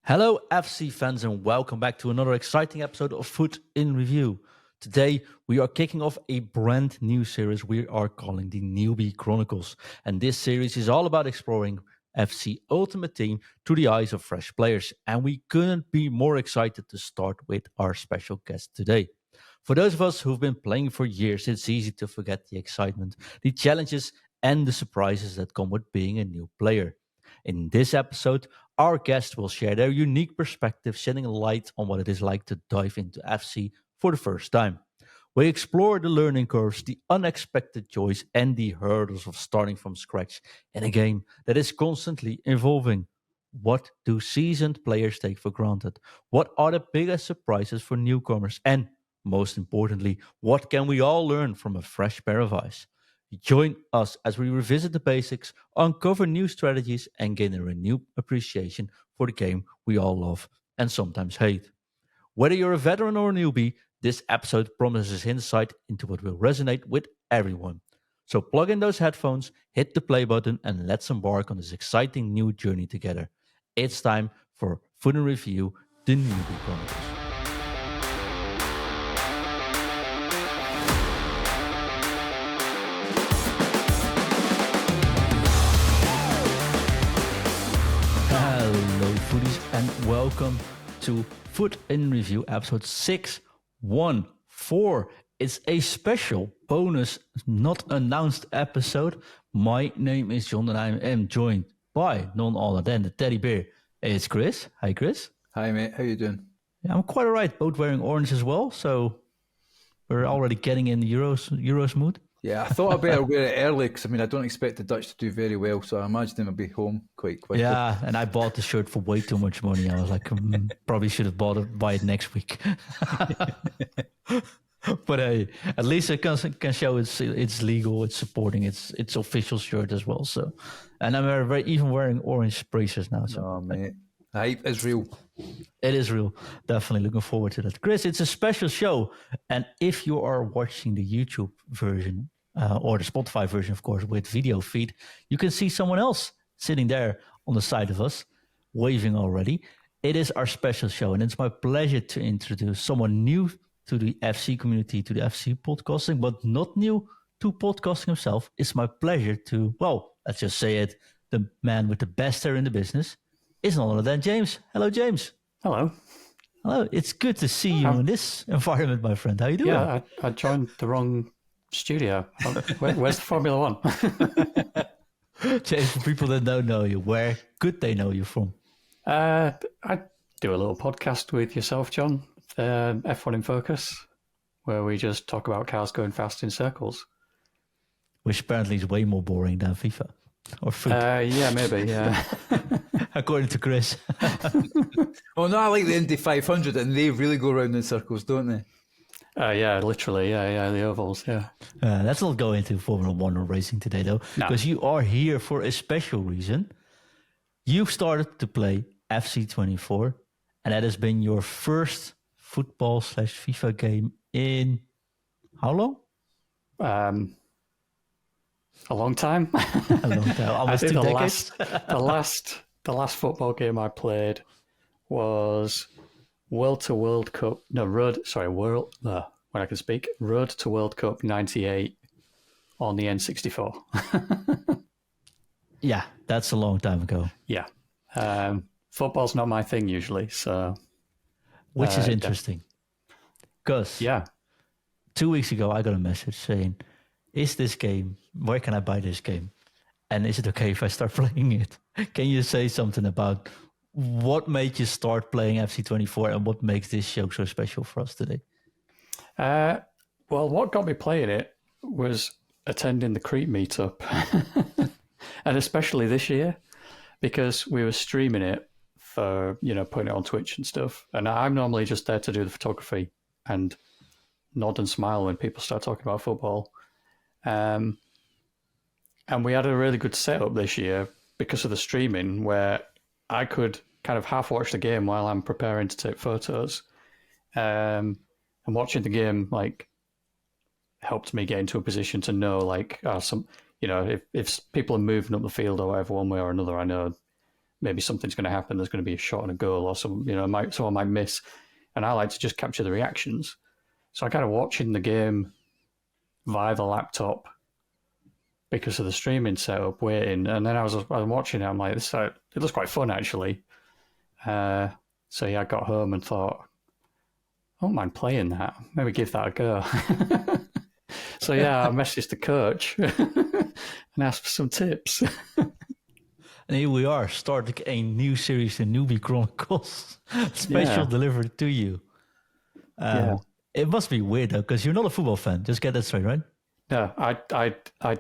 Hello, FC fans, and welcome back to another exciting episode of FUT in Review. Today, we are kicking off a brand new series we are calling the Newbie Chronicles. And this series is all about exploring FC Ultimate Team through the eyes of fresh players. And we couldn't be more excited to start with our special guest today. For those of us who've been playing for years, it's easy to forget the excitement, the challenges, and the surprises that come with being a new player. In this episode, our guests will share their unique perspective, shedding a light on what it is like to dive into FC for the first time. We explore the learning curves, the unexpected joys, and the hurdles of starting from scratch in a game that is constantly evolving. What do seasoned players take for granted? What are the biggest surprises for newcomers? And most importantly, what can we all learn from a fresh pair of eyes? Join us as we revisit the basics, uncover new strategies, and gain a renewed appreciation for the game we all love and sometimes hate. Whether you're a veteran or a newbie, this episode promises insight into what will resonate with everyone. So plug in those headphones, hit the play button, and let's embark on this exciting new journey together. It's time for FUT in Review, the Newbie Chronicles. Hello, foodies, and welcome to FUT in Review, episode 614. It's a special bonus, not announced episode. My name is John, and I am joined by none other than the teddy bear. It's Chris. Hi, Chris. Hi, mate. How you doing? Yeah, I'm quite all right. Both wearing orange as well, so we're already getting in the Euros mood. Yeah, I thought I'd better wear it early because, I don't expect the Dutch to do very well, so I imagine them will be home quite quickly. Yeah, and I bought the shirt for way too much money. I was like, probably should have buy it next week. But hey, at least it can show it's legal, it's supporting its official shirt as well. So, and I'm even wearing orange braces now. So, oh, mate, the hype is real. It is real. Definitely looking forward to that. Chris, it's a special show. And if you are watching the YouTube version or the Spotify version, of course, with video feed, you can see someone else sitting there on the side of us, waving already. It is our special show. And it's my pleasure to introduce someone new to the FC community, to the FC podcasting, but not new to podcasting himself. It's my pleasure to, well, let's just say it, the man with the best hair in the business is none other than James. Hello, James. Hello. Hello. It's good to see you in this environment, my friend. How you doing? Yeah, I joined the wrong studio. Where's the Formula One? James, for people that don't know you, where could they know you from? I do a little podcast with yourself, John, F1 in Focus, where we just talk about cars going fast in circles. Which apparently is way more boring than FIFA or FUT. Yeah, maybe, yeah. According to Chris. Oh, no, I like the Indy 500, and they really go around in circles, don't they? Yeah, literally, yeah, the ovals, yeah. Let's not go into Formula One or racing today, though, because you are here for a special reason. You started to play FC24, and that has been your first football/FIFA game in how long? A long time. A long time, almost 2 decades. The last football game I played was Road to World Cup 98 on the N64. Yeah, that's a long time ago. Yeah. Football's not my thing usually, so... Which is interesting. Because 2 weeks ago, I got a message saying, where can I buy this game? And is it okay if I start playing it? Can you say something about what made you start playing FC24 and what makes this show so special for us today? Well, what got me playing it was attending the Crete meetup. And especially this year, because we were streaming it for, putting it on Twitch and stuff. And I'm normally just there to do the photography and nod and smile when people start talking about football. And we had a really good setup this year because of the streaming, where I could kind of half watch the game while I'm preparing to take photos. And watching the game helped me get into a position to know if people are moving up the field or whatever one way or another, I know maybe something's going to happen. There's going to be a shot and a goal, or someone might miss, and I like to just capture the reactions. So I kind of watching the game via the laptop because of the streaming setup, waiting, and then I was watching it. I'm like, it looks quite fun actually. So yeah, I got home and thought, I don't mind playing that. Maybe give that a go. So yeah, I messaged the coach and asked for some tips. And here we are, starting a new series, the Newbie Chronicles, special delivered to you. It must be weird though, because you're not a football fan. Just get that straight, right? No, I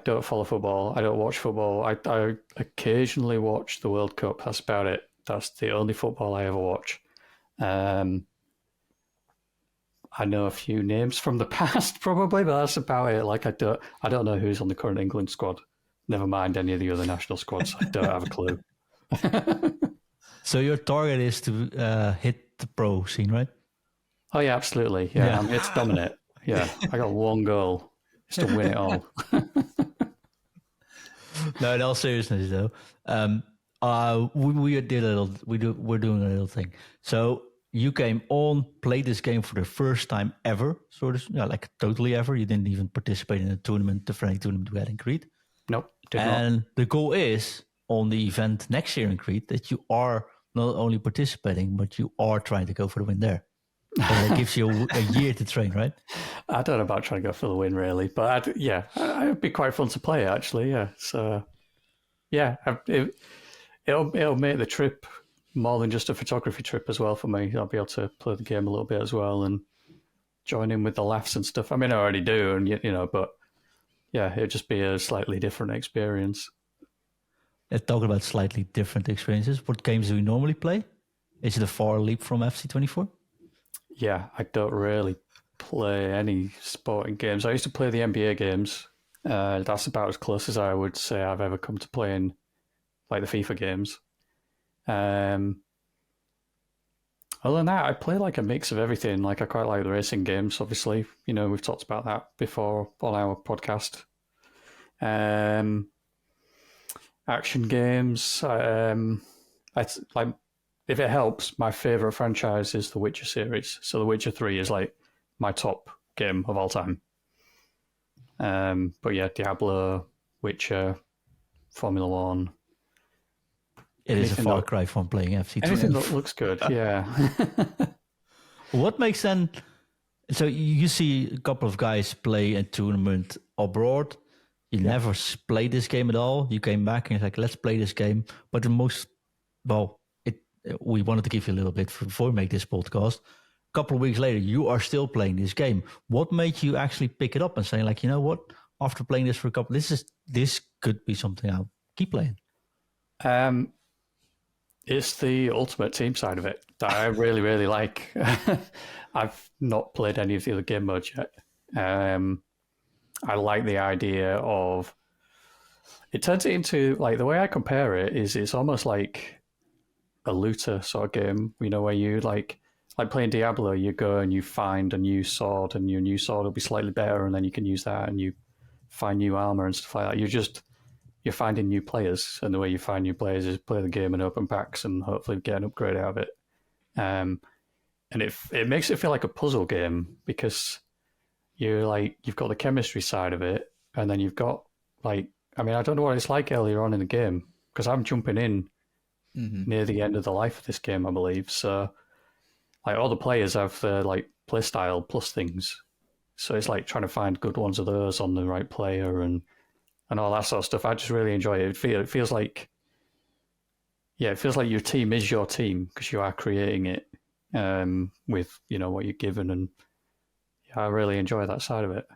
don't follow football. I don't watch football. I occasionally watch the World Cup. That's about it. That's the only football I ever watch. I know a few names from the past, probably, but that's about it. Like I don't know who's on the current England squad. Never mind any of the other national squads. I don't have a clue. So your target is to hit the pro scene, right? Oh yeah, absolutely. Yeah, I'm here to dominate. Yeah, I got one goal, just to win it all. No, in all seriousness, though, we're doing a little thing. So you came on, played this game for the first time ever, sort of, like totally ever. You didn't even participate in the friendly tournament we had in Crete. Nope, did and not. The goal is on the event next year in Crete that you are not only participating, but you are trying to go for the win there. So that gives you a year to train, right? I don't know about trying to go for the win, really, but it'd be quite fun to play, actually. Yeah, so yeah, it'll make the trip more than just a photography trip as well for me. I'll be able to play the game a little bit as well and join in with the laughs and stuff. I mean, I already do, and but yeah, it'd just be a slightly different experience. Talking about slightly different experiences, what games do you normally play? Is it a far leap from FC24? Yeah, I don't really play any sporting games. I used to play the NBA games. That's about as close as I would say I've ever come to playing like the FIFA games. Other than that, I play like a mix of everything. Like I quite like the racing games, obviously. We've talked about that before on our podcast. Action games. If it helps, my favorite franchise is the Witcher series. So The Witcher 3 is like my top game of all time. But yeah, Diablo, Witcher, Formula 1. It is a far cry from playing FC24. Anything that looks good, yeah. What makes then... So you see a couple of guys play a tournament abroad. You never played this game at all. You came back and you're like, let's play this game. But we wanted to give you a little bit before we make this podcast. A couple of weeks later, you are still playing this game. What made you actually pick it up and say, like, you know what? After playing this for a couple, this could be something I'll keep playing. It's the ultimate team side of it that I really, really like. I've not played any of the other game modes yet. I like the idea of it turns it into, like, the way I compare it is it's almost like a looter sort of game, where you like playing Diablo, you go and you find a new sword and your new sword will be slightly better and then you can use that and you find new armor and stuff like that. You're finding new players, and the way you find new players is play the game in open packs and hopefully get an upgrade out of it. And it makes it feel like a puzzle game because you've got the chemistry side of it, and then you've got I don't know what it's like earlier on in the game because I'm jumping in near the end of the life of this game, I believe. So all the players have their play style plus things. So it's like trying to find good ones of those on the right player and all that sort of stuff. I just really enjoy it. It feels like your team is your team because you are creating it with what you're given, and I really enjoy that side of it.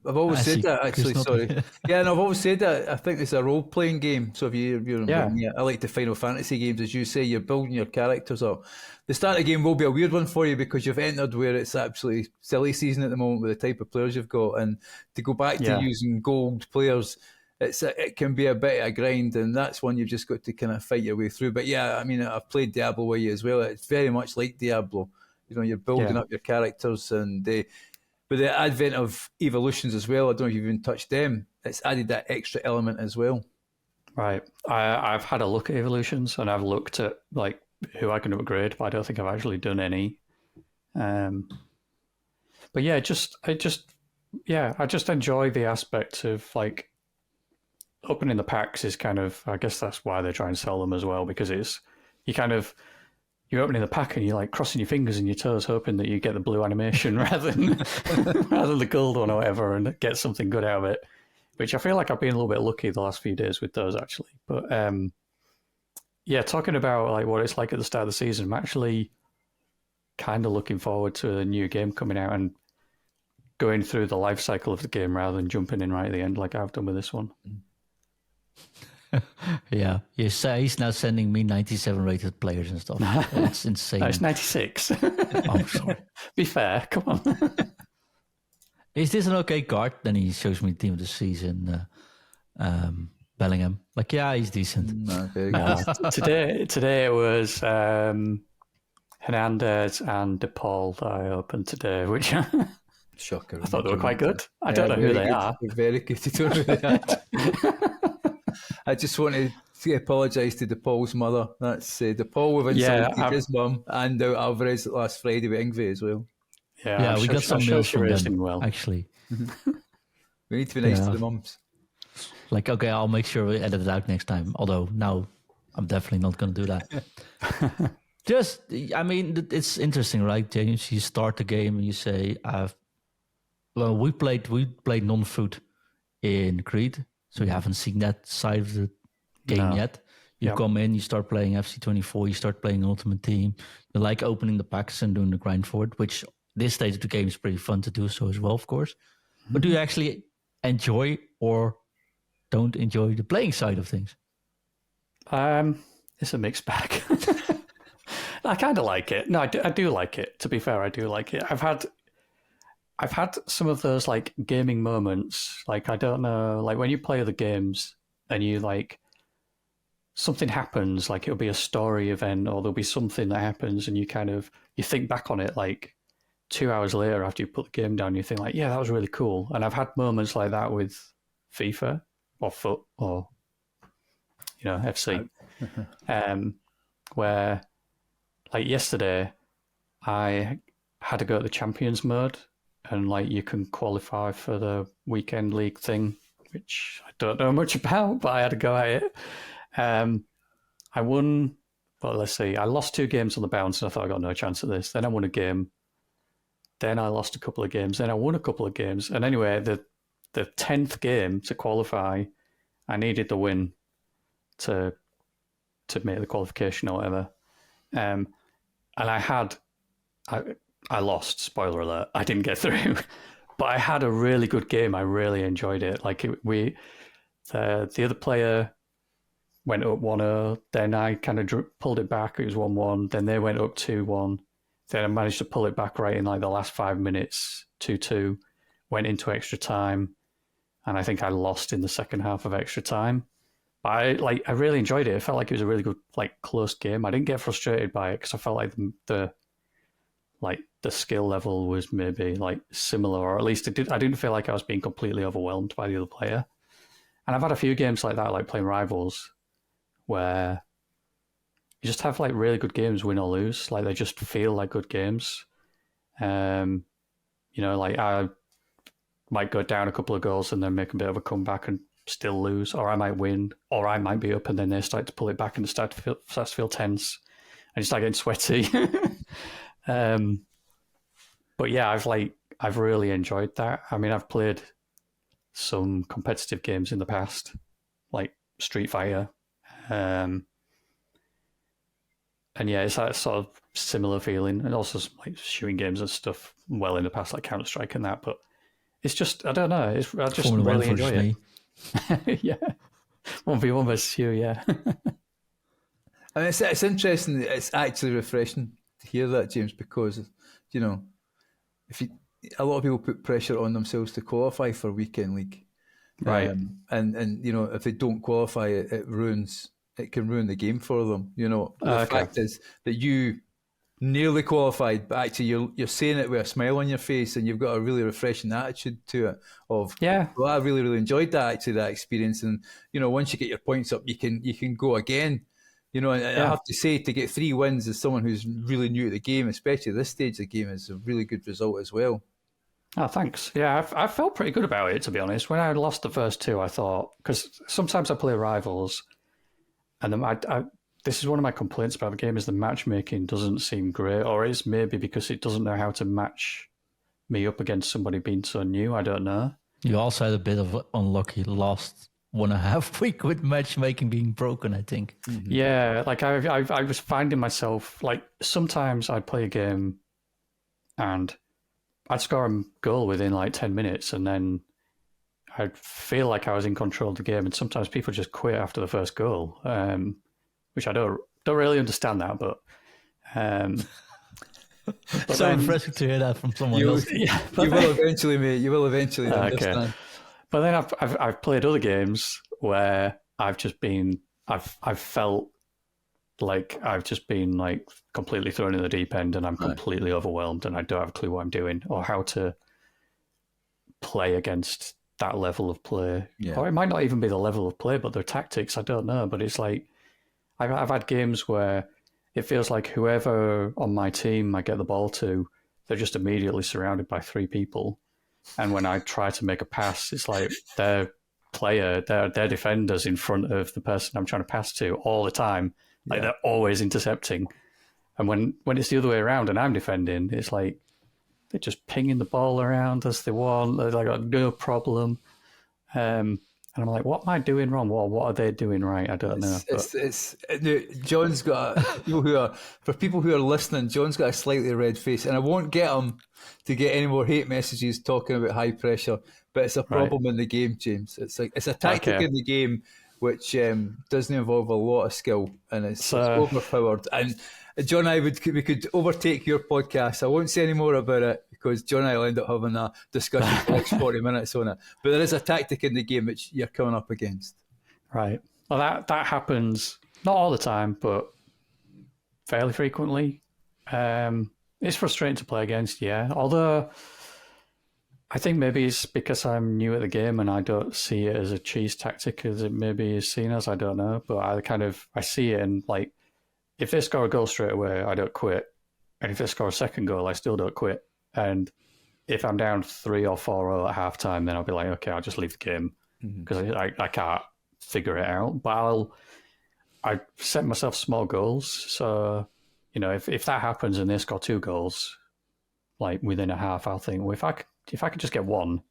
I've always said that, actually. Sorry, and I've always said that. I think it's a role-playing game. So if you're I like the Final Fantasy games, as you say, you're building your characters up. The start of the game will be a weird one for you because you've entered where it's absolutely silly season at the moment with the type of players you've got, and to go back to using gold players, it can be a bit of a grind, and that's one you've just got to kind of fight your way through. But yeah, I mean, I've played Diablo with you as well. It's very much like Diablo. You're building up your characters, and with the advent of evolutions as well, I don't know if you've even touched them, it's added that extra element as well. Right. I've had a look at evolutions, and I've looked at like who I can upgrade, but I don't think I've actually done any. But yeah, I just enjoy the aspect of like opening the packs is kind of, I guess that's why they try and sell them as well, because you're opening the pack and you're like crossing your fingers and your toes, hoping that you get the blue animation rather than the gold one or whatever, and get something good out of it. Which I feel like I've been a little bit lucky the last few days with those actually. But yeah, talking about like what it's like at the start of the season, I'm actually kind of looking forward to a new game coming out and going through the life cycle of the game rather than jumping in right at the end like I've done with this one. Yeah, he's now sending me 97 rated players and stuff. It's insane. No, it's 96. Oh, sorry. Be fair, come on. Is this an okay card? Then he shows me team of the season, Bellingham. Like, yeah, he's decent. No, very good. Today it was Hernandez and DePaul that I opened today, which Shocker. I thought they were quite good. I don't know who they are. They're very good. You don't know who they are. I just wanted to apologise to DePaul's mother. That's DePaul with insulted his mum and Alvarez last Friday with Ingve as well. Yeah, we got some mails from them, actually. We need to be nice to the mums. Like, okay, I'll make sure we edit it out next time. Although now I'm definitely not going to do that. It's interesting, right, James? You start the game and you say, we played non-FUT in Creed, so you haven't seen that side of the game yet. You come in, you start playing FC24, you start playing Ultimate Team. You like opening the packs and doing the grind for it, which this stage of the game is pretty fun to do so as well, of course. But do you actually enjoy or don't enjoy the playing side of things? It's a mixed bag. I kind of like it. No, I do like it. To be fair, I do like it. I've had some of those like gaming moments. Like, I don't know, like when you play other games and you like something happens, like it'll be a story event or there'll be something that happens and you think back on it like 2 hours later after you put the game down, you think like, yeah, that was really cool. And I've had moments like that with FIFA or FUT or, FC, where like yesterday I had to go to the Champions mode and like you can qualify for the weekend league thing, which I don't know much about, but I had to go at it. I won, well, let's see, I lost 2 games on the bounce and I thought I got no chance at this. Then I won a game. Then I lost a couple of games. Then I won a couple of games. And anyway, the 10th game to qualify, I needed the win to make the qualification or whatever. And I lost, spoiler alert. I didn't get through. But I had a really good game. I really enjoyed it. Like the other player went up 1-0. Then I kind of pulled it back. It was 1-1. Then they went up 2-1. Then I managed to pull it back right in like the last 5 minutes, 2-2. Went into extra time. And I think I lost in the second half of extra time. But I really enjoyed it. It felt like it was a really good, like, close game. I didn't get frustrated by it because I felt like the skill level was maybe like similar, or at least I didn't feel like I was being completely overwhelmed by the other player. And I've had a few games like that, like playing Rivals, where you just have like really good games, win or lose. Like they just feel like good games. Like I might go down a couple of goals and then make a bit of a comeback and still lose, or I might win, or I might be up and then they start to pull it back and start to feel tense and you start getting sweaty. But yeah, I've really enjoyed that. I mean, I've played some competitive games in the past, like Street Fighter. And yeah, it's that sort of similar feeling, and also some, like shooting games and stuff well in the past, like Counter-Strike and that. But it's just, I don't know, I just Formula really enjoy it. Yeah, 1v1 versus you, yeah. I mean, it's interesting. It's actually refreshing to hear that, James, because a lot of people put pressure on themselves to qualify for weekend league, right? And if they don't qualify, it can ruin the game for them. The fact is that you nearly qualified, but actually you're saying it with a smile on your face, and you've got a really refreshing attitude to it. Well, I really enjoyed that, actually, that experience. And once you get your points up, you can go again. And I have to say, to get 3 wins as someone who's really new to the game, especially this stage of the game, is a really good result as well. Oh, thanks. Yeah, I felt pretty good about it, to be honest. When I lost the first 2, I thought, because sometimes I play rivals, and this is one of my complaints about the game, is the matchmaking doesn't seem great, or it's maybe because it doesn't know how to match me up against somebody being so new. I don't know. You also had a bit of unlucky last 1.5 week with matchmaking being broken, I think. Mm-hmm. Yeah, like I was finding myself, like, sometimes I'd play a game and I'd score a goal within like 10 minutes, and then I'd feel like I was in control of the game, and sometimes people just quit after the first goal, which I don't really understand that, but so refreshing to hear that from someone else. Yeah, you will eventually, mate. You will eventually understand. Okay. But then I've played other games where I've felt like I've just been like completely thrown in the deep end, and I'm completely overwhelmed, and I don't have a clue what I'm doing or how to play against that level of play. Yeah. Or it might not even be the level of play, but their tactics, I don't know. But it's like I've had games where it feels like whoever on my team I get the ball to, they're just immediately surrounded by 3 people. And when I try to make a pass, it's like their defenders in front of the person I'm trying to pass to all the time. Like they're always intercepting. And when it's the other way around and I'm defending, it's like they're just pinging the ball around as they want. They got no problem. And I'm like, what am I doing wrong? What are they doing right? I don't know. John's got for people who are listening, John's got a slightly red face, and I won't get him to get any more hate messages talking about high pressure. But it's a problem in the game, James. It's a tactic in the game which doesn't involve a lot of skill, and it's overpowered. And John and I we could overtake your podcast. I won't say any more about it, because John and I will end up having a discussion for the next 40 minutes on it. But there is a tactic in the game which you're coming up against. Right. Well, that happens not all the time, but fairly frequently. It's frustrating to play against, yeah. Although I think maybe it's because I'm new at the game and I don't see it as a cheese tactic as it maybe is seen as. I don't know, but I see it, and like, if they score a goal straight away, I don't quit, and if they score a second goal, I still don't quit. And if I'm down 3 or 4-0 at halftime, then I'll be like, okay, I'll just leave the game because I can't figure it out. But I set myself small goals, so if that happens and they score 2 goals, like within a half, I'll think, well, if I could just get 1,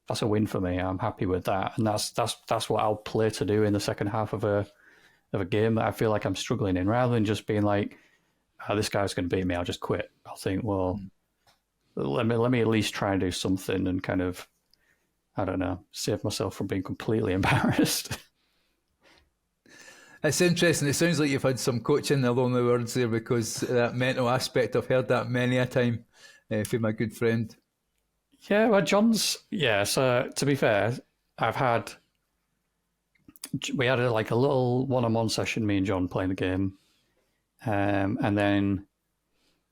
that's a win for me. I'm happy with that, and that's what I'll play to do in the second half of a game that I feel like I'm struggling in, rather than just being like, this guy's going to beat me, I'll just quit. I'll think, well, let me at least try and do something and kind of, I don't know, save myself from being completely embarrassed. It's interesting. It sounds like you've had some coaching along the words there, because that mental aspect, I've heard that many a time from my good friend. Yeah, well, so to be fair, we had a little one-on-one session, me and John playing the game. And then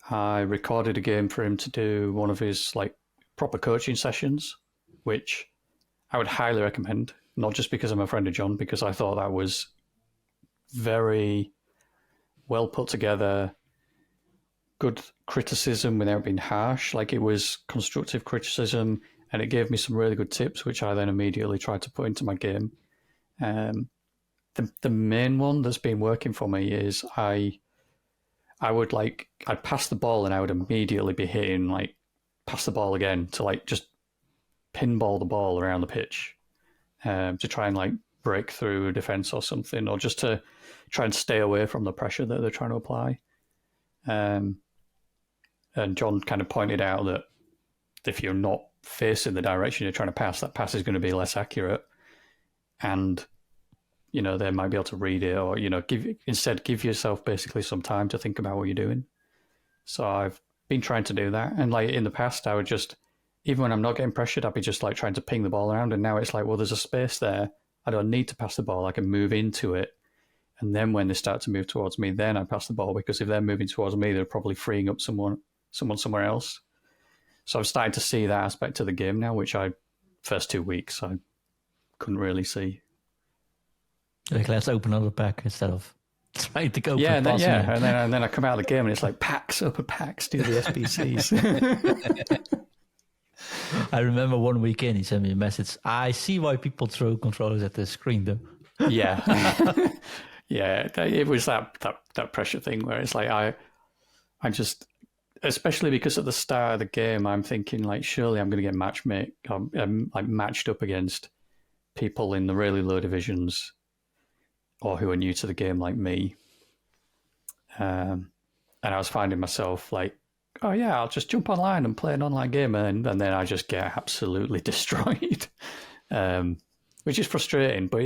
I recorded a game for him to do one of his like proper coaching sessions, which I would highly recommend, not just because I'm a friend of John, because I thought that was very well put together, good criticism without being harsh. Like, it was constructive criticism, and it gave me some really good tips, which I then immediately tried to put into my game. The main one that's been working for me is I'd pass the ball and I would immediately be hitting, like, pass the ball again to, like, just pinball the ball around the pitch to try and, like, break through a defense or something, or just to try and stay away from the pressure that they're trying to apply. And John kind of pointed out that if you're not facing the direction you're trying to pass, that pass is going to be less accurate. And, you know, they might be able to read it, or, you know, give yourself basically some time to think about what you're doing. So I've been trying to do that. And, like, in the past, I would just, even when I'm not getting pressured, I'd be just, like, trying to ping the ball around. And now it's like, well, there's a space there. I don't need to pass the ball. I can move into it And then when they start to move towards me, then I pass the ball, because if they're moving towards me, they're probably freeing up someone somewhere else. So I'm starting to see that aspect of the game now, which first 2 weeks, I couldn't really see. Like, let's open another pack instead of trying to go. And then I come out of the game and it's like packs, open packs, do the SBCs. I remember one weekend he sent me a message. I see why people throw controllers at the screen, though. Yeah. Yeah, it was that pressure thing where it's like I just, especially because at the start of the game, I'm thinking like, surely I'm going to get I'm like matched up against people in the really low divisions or who are new to the game like me. And I was finding myself like, oh yeah, I'll just jump online and play an online game, and then I just get absolutely destroyed, which is frustrating. But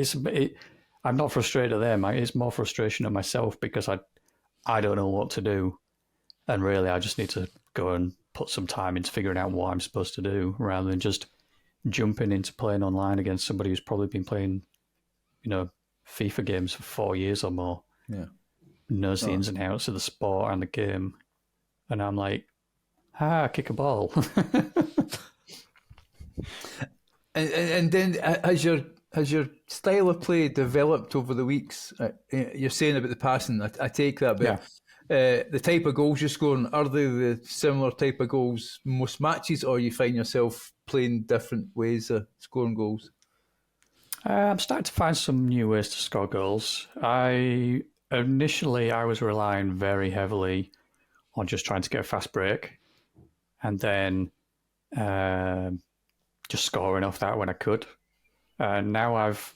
I'm not frustrated at them. It's more frustration at myself, because I don't know what to do, and really I just need to go and put some time into figuring out what I'm supposed to do, rather than just jumping into playing online against somebody who's probably been playing, FIFA games for 4 years or more. Yeah, knows the ins and outs of the sport and the game, and I'm like, kick a ball. and then has your style of play developed over the weeks? You're saying about the passing, I take that, but the type of goals you're scoring, are they the similar type of goals most matches, or you find yourself playing different ways of scoring goals? I'm starting to find some new ways to score goals. Initially I was relying very heavily on just trying to get a fast break, and then just scoring off that when I could. Now I've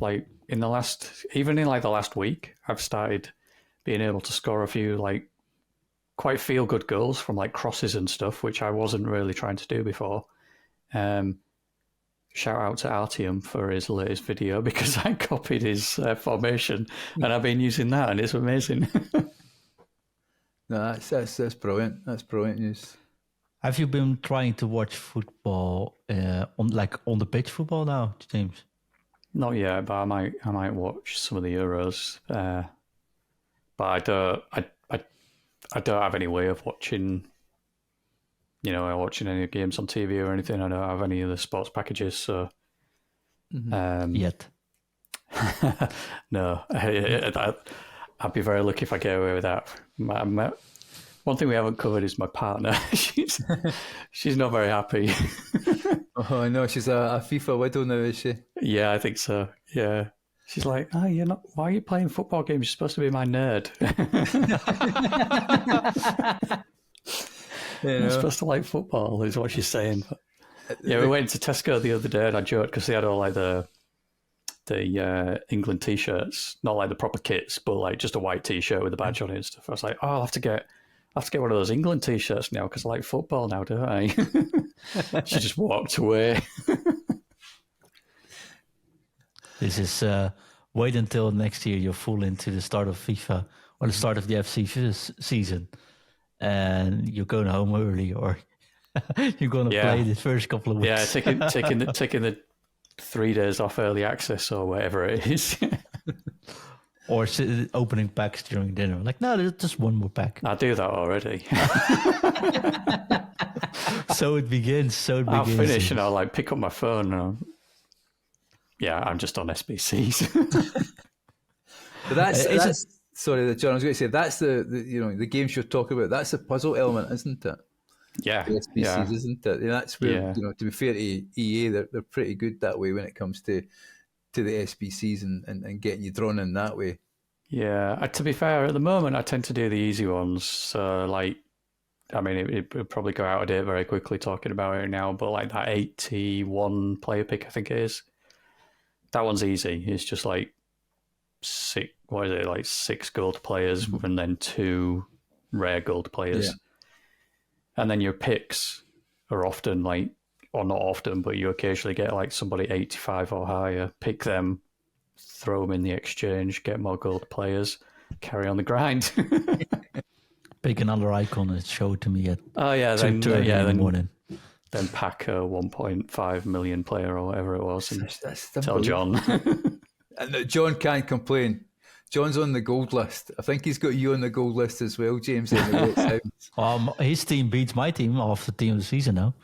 like in the last week, I've started being able to score a few like quite feel good goals from like crosses and stuff, which I wasn't really trying to do before. Shout out to Artyom for his latest video, because I copied his formation and I've been using that, and it's amazing. No, that's brilliant. That's brilliant news. Have you been trying to watch football on the pitch football now, James? Not yet, but I might watch some of the Euros. But I don't have any way of watching. Watching any games on TV or anything. I don't have any of the sports packages, so yet. No, I'd be very lucky if I get away with that. One thing we haven't covered is my partner. She's not very happy. Oh, I know. She's a FIFA widow now, is she? Yeah, I think so. Yeah. She's like, you're not. Why are you playing football games? You're supposed to be my nerd. You're supposed to like football, is what she's saying. But, yeah, we went to Tesco the other day, and I joked because they had all like the England t-shirts, not like the proper kits, but like just a white t-shirt with a badge on it and stuff. I was like, I'll have to get one of those England t-shirts now, because I like football now, don't I? She just walked away. This is wait until next year you're full into the start of FIFA or the start of the FC season, and you're going home early, or you're going to play the first couple of weeks. Yeah, taking the 3 days off early access or whatever it is. Or opening packs during dinner. Like, no, there's just one more pack. I do that already. So it begins. I'll finish and I'll like pick up my phone and I'm just on SBCs. But that's sorry, John, I was going to say, that's the games you're talking about. That's a puzzle element, isn't it? Yeah, the SBCs, isn't it? And that's where to be fair to EA, they're pretty good that way when it comes to the SBCs and getting you drawn in that way. Yeah, to be fair, at the moment I tend to do the easy ones. So like, I mean, it would probably go out of date very quickly talking about it now, but like that 81 player pick, I think it is. That one's easy. It's just like six gold players and then 2 rare gold players. Yeah. And then your picks are often like, or not often, but you occasionally get like somebody 85 or higher, pick them, throw them in the exchange, get more gold players, carry on the grind. Pick another icon and show it to me at then 2:30 in the morning. Then pack a 1.5 million player or whatever it was and that's tell John. And John can't complain. John's on the gold list. I think he's got you on the gold list as well, James. His team beats my team off the team of the season now.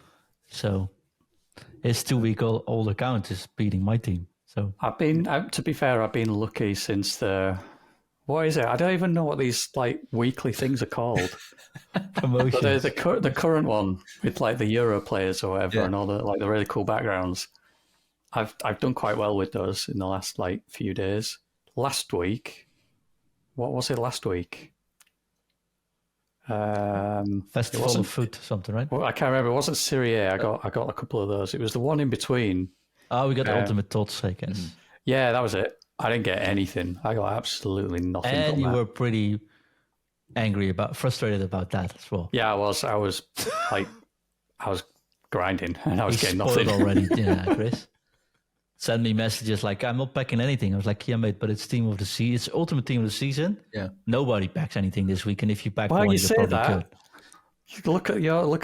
So his 2-week-old account is beating my team. So to be fair, I've been lucky since what is it? I don't even know what these like weekly things are called. Promotions. But the current one with like the Euro players or whatever, and all the really cool backgrounds. I've done quite well with those in the last like few days. Last week, what was it? Last week, Festival of FUT, something, right? Well, I can't remember. It wasn't Serie A. I got a couple of those. It was the one in between. Oh, we got the Ultimate Tots, I guess. Yeah, that was it. I didn't get anything. I got absolutely nothing. And from you that. were pretty frustrated about that as well. Yeah, I was like, I was grinding and I was getting nothing already. Yeah, Chris. Send me messages like, I'm not packing anything. I was like, yeah, mate, but it's team of the season. It's ultimate team of the season. Yeah. Nobody packs anything this week. And if you pack one, you say probably that. could. Look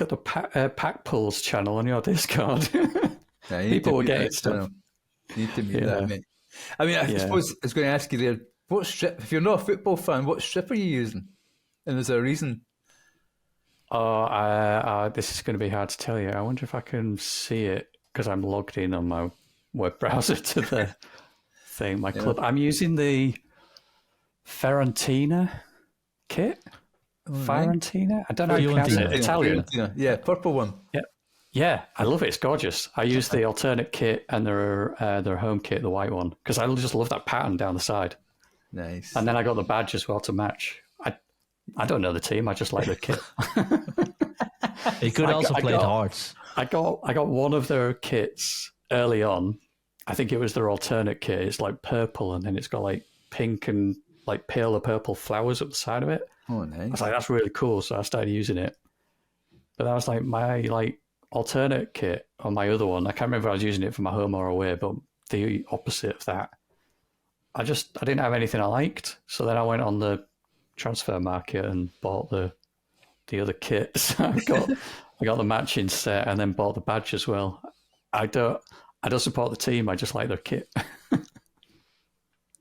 at the pack pulls channel on your Discord. Yeah, people will get it stuff. You need to meet that, mate. I mean, I suppose I was going to ask you there, what strip, if you're not a football fan, what strip are you using? And there's a reason. Oh, this is going to be hard to tell you. I wonder if I can see it because I'm logged in on my web browser to the thing, my club. I'm using the Fiorentina kit. Fiorentina? I don't know how you pronounce it. Italian. Yeah, purple one. Yeah, I love it. It's gorgeous. I use the alternate kit and their home kit, the white one, because I just love that pattern down the side. Nice. And then I got the badge as well to match. I don't know the team. I just like the kit. They could also play Hearts. I got one of their kits early on. I think it was their alternate kit. It's like purple, and then it's got like pink and like paler purple flowers up the side of it. Oh, nice. I was like, that's really cool. So I started using it. But that was like my alternate kit on my other one. I can't remember if I was using it for my home or away, but the opposite of that. I didn't have anything I liked. So then I went on the transfer market and bought the other kit. So I got the matching set and then bought the badge as well. I don't support the team. I just like their kit.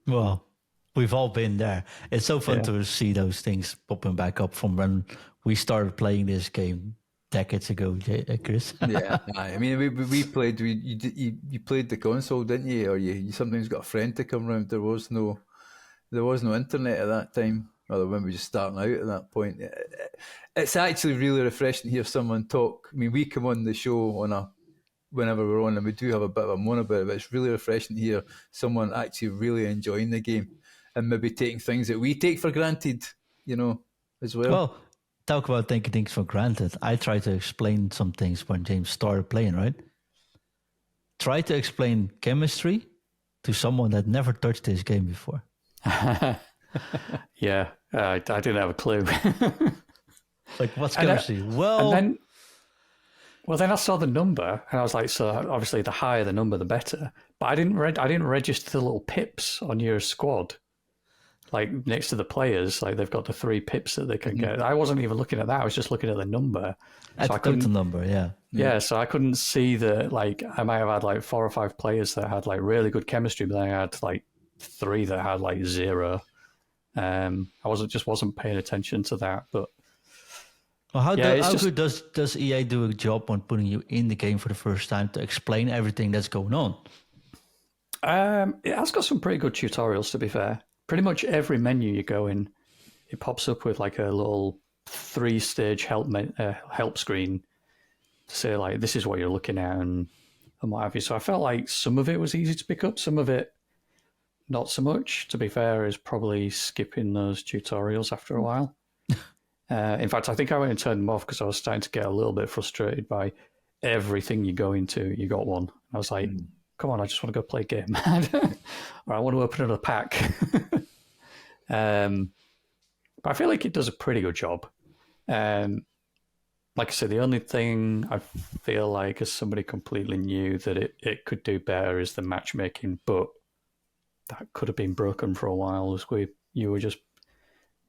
Well, we've all been there. It's so fun to see those things popping back up from when we started playing this game decades ago, Chris. Yeah, I mean, we played. You played the console, didn't you? Or you sometimes got a friend to come round. There was no internet at that time. Or when we were just starting out at that point. It's actually really refreshing to hear someone talk. I mean, we come on the show whenever we're on, and we do have a bit of a moan about it, but it's really refreshing to hear someone actually really enjoying the game and maybe taking things that we take for granted, as well. Well, talk about taking things for granted. I try to explain some things when James started playing, right? Try to explain chemistry to someone that never touched this game before. Yeah, I didn't have a clue. Like, what's chemistry? Then I saw the number, and I was like, so obviously the higher the number, the better. But I didn't register the little pips on your squad, like next to the players. Like they've got the 3 pips that they can get. I wasn't even looking at that. I was just looking at the number. So I couldn't the number, yeah. Yeah, so I couldn't see I might have had like 4 or 5 players that had like really good chemistry, but then I had like 3 that had like 0. I wasn't paying attention to that, but. Well, how good does EA do a job on putting you in the game for the first time to explain everything that's going on? It has got some pretty good tutorials, to be fair. Pretty much every menu you go in, it pops up with like a little 3-stage help screen to say like, this is what you're looking at and what have you. So I felt like some of it was easy to pick up, some of it not so much. To be fair, is probably skipping those tutorials after a while. In fact, I think I went and turned them off because I was starting to get a little bit frustrated by everything you go into. You got one. I was like, come on, I just want to go play a game. Or I want to open another pack. But I feel like it does a pretty good job. Like I said, the only thing I feel like as somebody completely new that it could do better is the matchmaking, but that could have been broken for a while. As you were just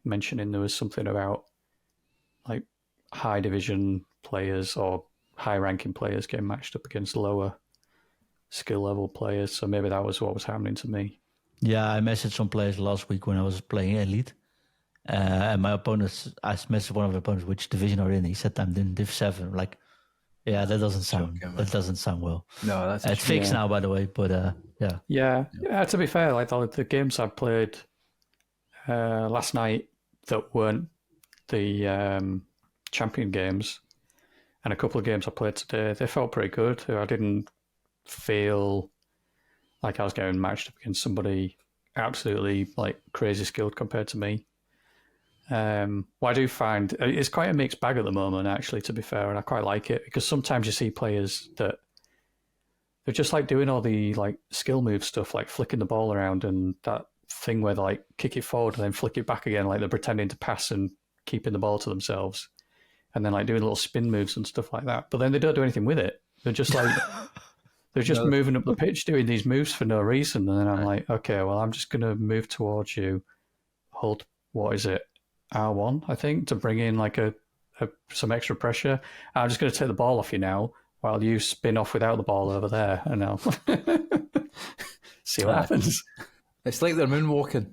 mentioning, there was something about like high division players or high ranking players getting matched up against lower skill level players. So maybe that was what was happening to me. Yeah, I messaged some players last week when I was playing Elite. And my opponents, I messaged one of the opponents, which division are in. He said I'm in Div 7. Like, yeah, that doesn't sound well. No, that's it's fixed now, by the way. But yeah. Yeah. To be fair, like the games I played last night that weren't the champion games, and a couple of games I played today, they felt pretty good. I didn't feel like I was getting matched up against somebody absolutely like crazy skilled compared to me. What I do find it's quite a mixed bag at the moment, actually, to be fair, and I quite like it because sometimes you see players that they're just like doing all the like skill move stuff, like flicking the ball around and that thing where they like kick it forward and then flick it back again, like they're pretending to pass and keeping the ball to themselves, and then like doing little spin moves and stuff like that. But then they don't do anything with it. They're just like they're just moving up the pitch doing these moves for no reason. And then I'm like, okay, well, I'm just gonna move towards you, hold what is it? R1, I think, to bring in like some extra pressure. I'm just going to take the ball off you now while you spin off without the ball over there, and I'll see what happens. It's like they're moonwalking.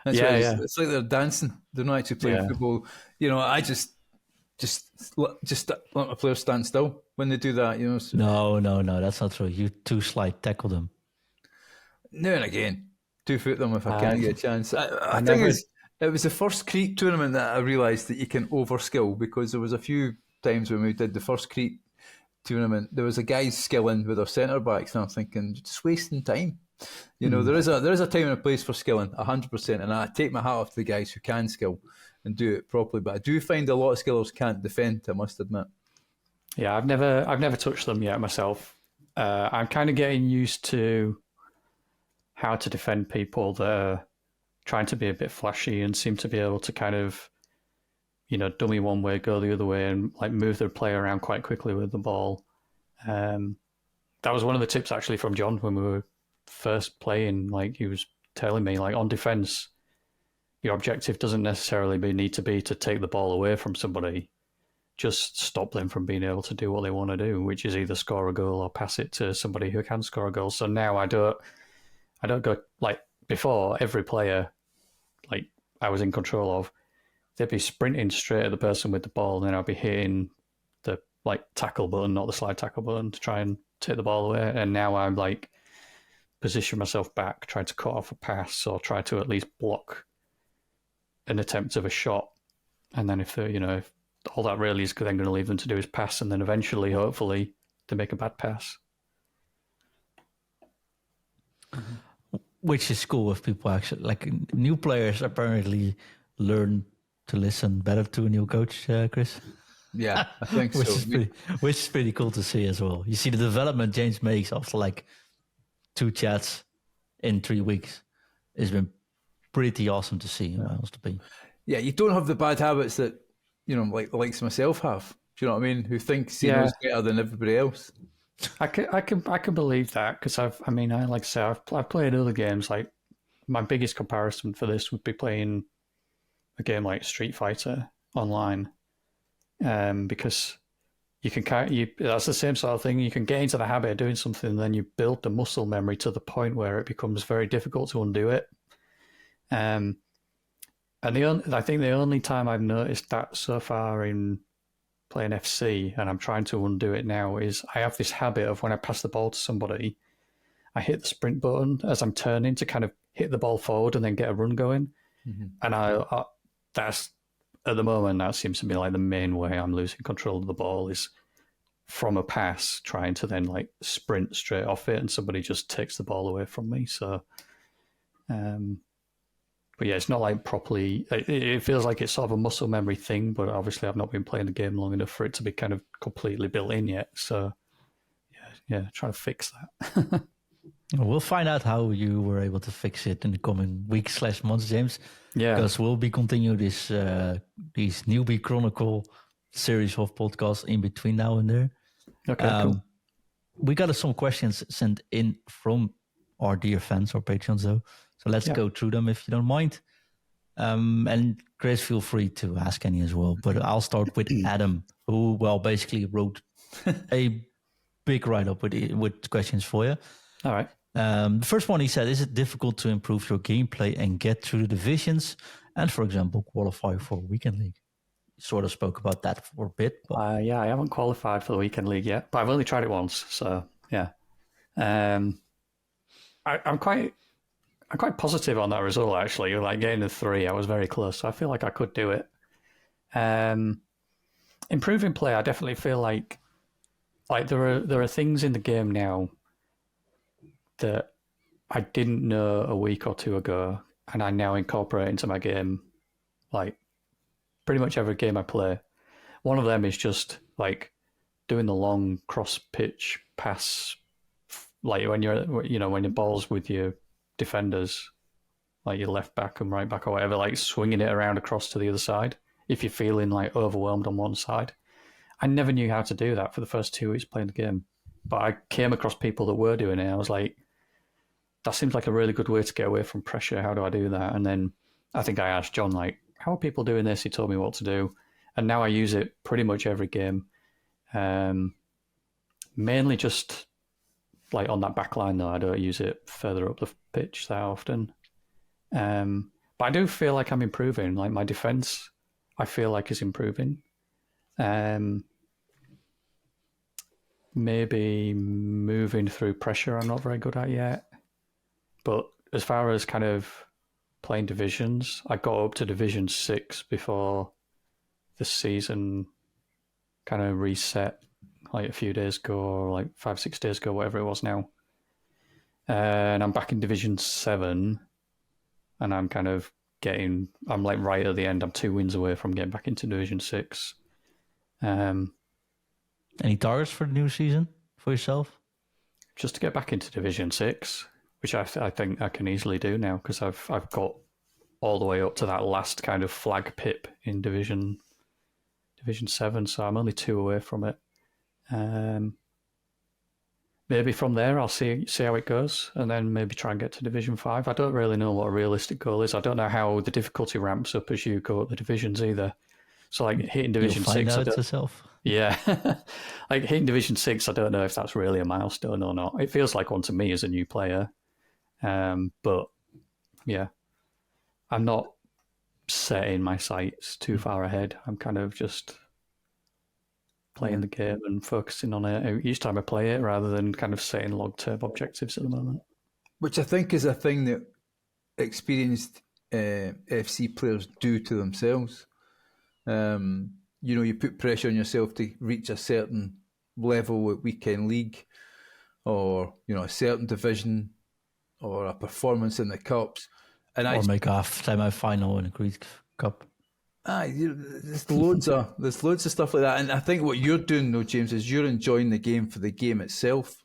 It's like they're dancing. They're not actually playing football. You know, I just let my players stand still when they do that. You know. So. No, that's not true. You too slight tackle them. Now and again, 2-foot them if I can get a chance. I think it was the first Crete tournament that I realised that you can overskill, because there was a few times when we did the first Crete tournament, there was a guy skilling with our centre backs, and I'm thinking, just wasting time. You know, there is a time and a place for skilling, 100%, and I take my hat off to the guys who can skill and do it properly. But I do find a lot of skillers can't defend, I must admit. Yeah, I've never touched them yet myself. I'm kind of getting used to how to defend people that are trying to be a bit flashy and seem to be able to kind of, you know, dummy one way, go the other way, and like move their player around quite quickly with the ball. That was one of the tips actually from John when we were first playing. Like, he was telling me, like, on defense, your objective doesn't necessarily need to be to take the ball away from somebody. Just stop them from being able to do what they want to do, which is either score a goal or pass it to somebody who can score a goal. So now I don't go like before. Every player, like I was in control of, they'd be sprinting straight at the person with the ball, and then I'd be hitting the like tackle button, not the slide tackle button, to try and take the ball away. And now I'm like position myself back, trying to cut off a pass or try to at least block an attempt of a shot. And then if all that really is then going to leave them to do is pass, and then eventually, hopefully, they make a bad pass. Which is cool if people actually, like, new players apparently learn to listen better to a new coach, Chris. Yeah, I think which so. Which is pretty cool to see as well. You see the development James makes after like 2 chats in 3 weeks. It's been pretty awesome to see. Yeah, you don't have the bad habits that, you know, like the likes of myself have. Do you know what I mean? Who thinks he knows better than everybody else. I can believe that, because I've played other games. Like, my biggest comparison for this would be playing a game like Street Fighter online, because you can that's the same sort of thing. You can get into the habit of doing something, and then you build the muscle memory to the point where it becomes very difficult to undo it. And I think the only time I've noticed that so far in playing FC, and I'm trying to undo it now, is I have this habit of when I pass the ball to somebody, I hit the sprint button as I'm turning to kind of hit the ball forward and then get a run going. Mm-hmm. And that's, at the moment, that seems to be like the main way I'm losing control of the ball, is from a pass, trying to then like sprint straight off it, and somebody just takes the ball away from me. So, but yeah, it's not like properly. It feels like it's sort of a muscle memory thing, but obviously I've not been playing the game long enough for it to be kind of completely built in yet. So, yeah, trying to fix that. We'll find out how you were able to fix it in the coming weeks/months, James. Yeah, because we'll be continuing this Newbie Chronicle series of podcasts in between now and there. Okay, cool. We got some questions sent in from our dear fans or patrons, though. So let's go through them if you don't mind. And Chris, feel free to ask any as well. But I'll start with Adam, who, basically wrote a big write-up with questions for you. All right. The first one, he said, is it difficult to improve your gameplay and get through the divisions and, for example, qualify for Weekend League? Sort of spoke about that for a bit. But... yeah, I haven't qualified for the Weekend League yet, but I've only tried it once. So, yeah. I'm quite positive on that result, actually. Like getting to 3, I was very close. So I feel like I could do it. Improving play, I definitely feel like there are things in the game now that I didn't know a week or two ago, and I now incorporate into my game, like pretty much every game I play. One of them is just like doing the long cross pitch pass, like when your ball's with your defenders, like your left back and right back or whatever, like swinging it around across to the other side if you're feeling like overwhelmed on one side. I never knew how to do that for the first 2 weeks playing the game, but I came across people that were doing it. I was like, that seems like a really good way to get away from pressure. How do I do that? And then I think I asked John, like, how are people doing this? He told me what to do. And now I use it pretty much every game. Mainly just like on that back line, though. I don't use it further up the pitch that often. But I do feel like I'm improving. Like my defense, I feel like is improving. Maybe moving through pressure, I'm not very good at yet. But as far as kind of playing divisions, I got up to Division 6 before the season kind of reset like a few days ago, or like 5-6 days ago, whatever it was now. And I'm back in Division 7, and I'm like right at the end. I'm 2 wins away from getting back into Division 6. Any targets for the new season for yourself? Just to get back into Division 6, which I think I can easily do now because I've got all the way up to that last kind of flag pip in Division 7, so I'm only 2 away from it. Maybe from there I'll see how it goes, and then maybe try and get to Division 5. I don't really know what a realistic goal is. I don't know how the difficulty ramps up as you go up the divisions either. So like hitting Division 6, out yourself. Yeah, like hitting Division 6, I don't know if that's really a milestone or not. It feels like one to me as a new player. But yeah, I'm not setting my sights too far ahead. I'm kind of just playing the game and focusing on it each time I play it rather than kind of setting long-term objectives at the moment. Which I think is a thing that experienced FC players do to themselves. You put pressure on yourself to reach a certain level at Weekend League or, a certain division or a performance in the Cups. Or make a semi-final in a Greek Cup. There's loads of stuff like that. And I think what you're doing, though, James, is you're enjoying the game for the game itself.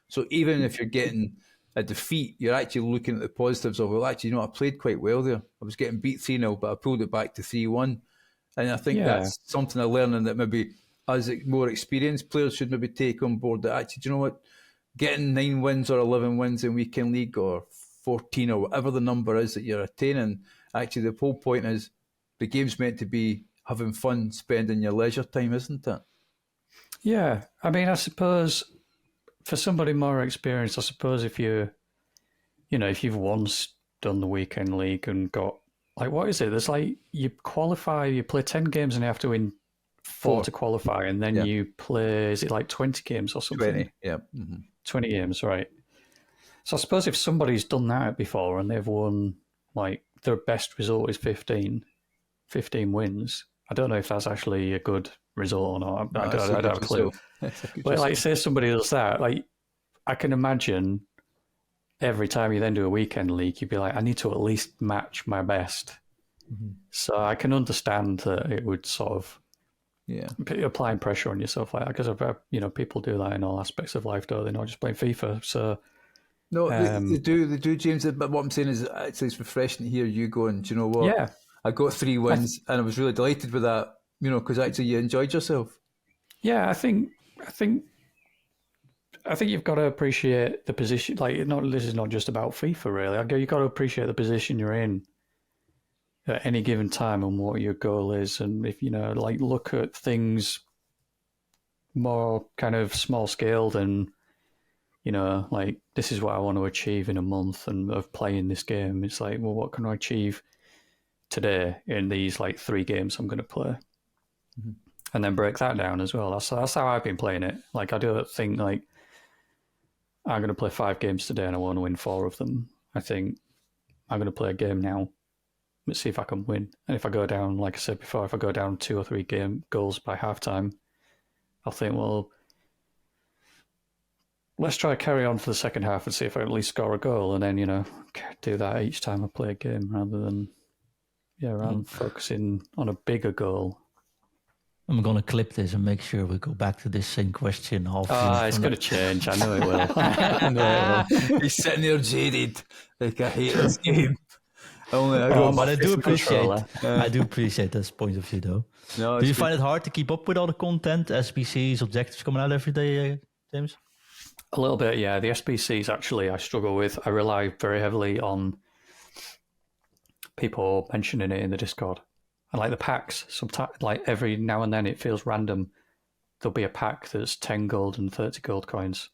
So even if you're getting a defeat, you're actually looking at the positives of, well, actually, I played quite well there. I was getting beat 3-0, but I pulled it back to 3-1. And I think that's something I'm learning that maybe as more experienced players should maybe take on board, that actually, do you know what? Getting 9 wins or 11 wins in Weekend League or 14 or whatever the number is that you're attaining, actually the whole point is the game's meant to be having fun, spending your leisure time, isn't it? Yeah. I mean, I suppose for somebody more experienced, I suppose if if you've once done the Weekend League and got, like, what is it? There's like, you qualify, you play 10 games and you have to win 4 to qualify, and then you play, is it like 20 games or something? 20, yeah. Mm-hmm. 20 games, right. So I suppose if somebody's done that before and they've won, like, their best result is 15 wins, I don't know if that's actually a good result or not. I don't have a clue. But like, say somebody does that, like, I can imagine every time you then do a Weekend League, you'd be like, I need to at least match my best. Mm-hmm. So I can understand that it would sort of applying pressure on yourself like that, because people do that in all aspects of life, don't they? Not just playing FIFA. So no, they do, James. But what I'm saying is, actually, it's refreshing to hear you going, do you know what? Yeah, I got 3 wins, and I was really delighted with that. Because actually you enjoyed yourself. Yeah, I think you've got to appreciate the position. Like, this is not just about FIFA, really. You've got to appreciate the position you're in at any given time and what your goal is. And if, look at things more kind of small scale than, you know, like, this is what I want to achieve in a month and of playing this game. It's like, well, what can I achieve today in these like 3 games I'm going to play? Mm-hmm. And then break that down as well. That's how I've been playing it. Like, I don't think like I'm going to play 5 games today and I want to win 4 of them. I think I'm going to play a game now. Let's see if I can win. And if I go down, like I said before, if I go down 2 or 3 game goals by halftime, I'll think, well, let's try to carry on for the second half and see if I at least score a goal, and then, you know, do that each time I play a game rather than focusing on a bigger goal. I'm going to clip this and make sure we go back to this same question. It's going to change. I know it will. I know it will. He's sitting there jaded, like, I hate this game. But I do appreciate this point of view, though. No, do you find it hard to keep up with all the content, SBCs, objectives coming out every day, James? A little bit, yeah. The SBCs, actually, I struggle with. I rely very heavily on people mentioning it in the Discord. And like the packs, sometimes, like every now and then it feels random. There'll be a pack that's 10 gold and 30 gold coins.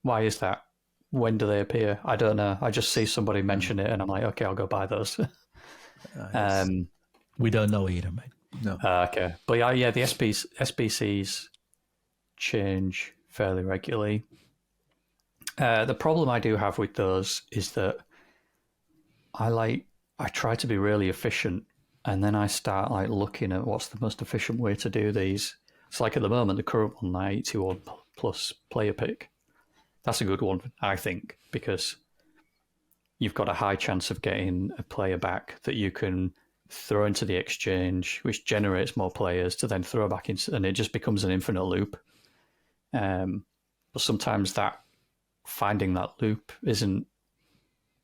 Why is that? When do they appear? I don't know. I just see somebody mention it and I'm like, okay, I'll go buy those. We don't know either, mate. No. Okay. But yeah, the SBCs change fairly regularly. The problem I do have with those is that I try to be really efficient, and then I start like looking at what's the most efficient way to do these. It's like at the moment, the current one, 81 plus player pick. That's a good one, I think, because you've got a high chance of getting a player back that you can throw into the exchange, which generates more players to then throw back into, and it just becomes an infinite loop. But sometimes finding that loop isn't